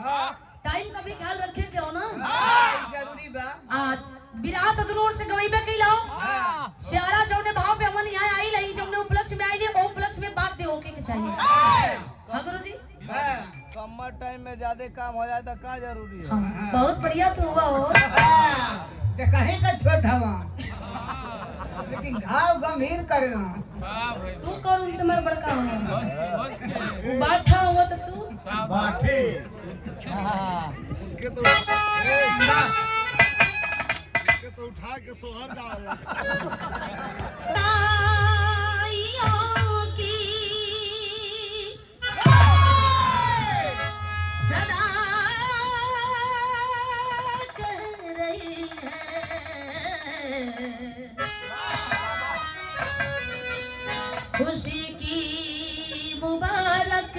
Time का भी ख्याल रखे के हो ना। जरूरी बा। बिरात अदनोर से गवैबे कैलो सियारा जौने भाव पे हमन यहाँ आई रही जौने उपलक्ष्य में आइले ओ उपलक्ष्य में बात दे होके के चाहिए। हाँ गुरुजी कम टाइम में ज्यादा काम हो जाए तो का जरूरी है। हाँ, बहुत बढ़िया तू हुआ हो। कहीं का छोटा हुआ लेकिन घाव गंभीर करेला। तू कौन उनसे मर बड़का हो बाठा हुआ तो तू बाठी के तो उठा के सोहर डाला। सदा कह रही है खुशी की मुबारक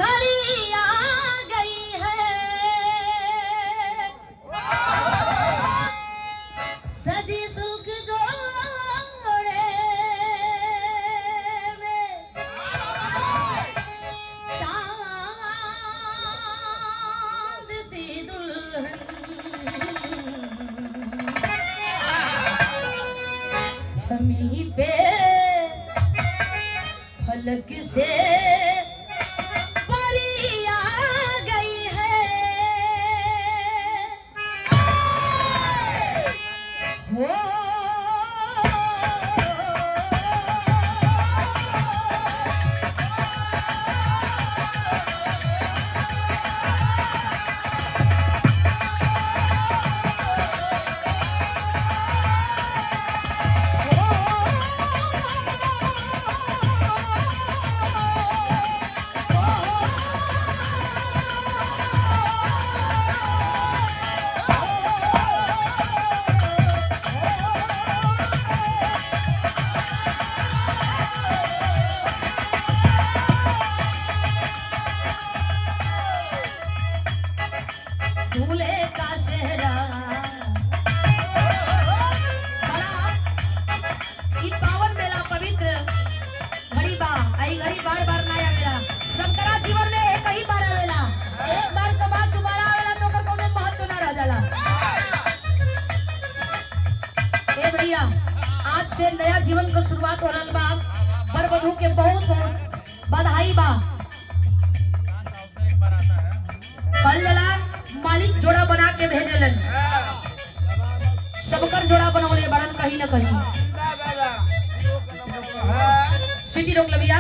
घड़ी आ गई है सजी सुख जोड़े में चांद सी दुल्हन छमी पे फलक से परी आ गई है हो दूल्हे का सेहरा बड़ा ई पावन मेला पवित्र घड़ी बा आई घड़ी बार बार ना आवेला सबकरा जीवन में एक ही बार आवेला एक बार के बाद दोबारा आवेला तो ओकर कोनो महत्व ना रह जाला। ए भैया आज से नया जीवन का शुरुआत हो रहल बा बर वधू के बहुत बहुत बधाई बा। कल जला मालिक जोड़ा बना के भेजलन सबकर जोड़ा बनौले बड़न कहीं न कहीं। सिटी रोक लबिया।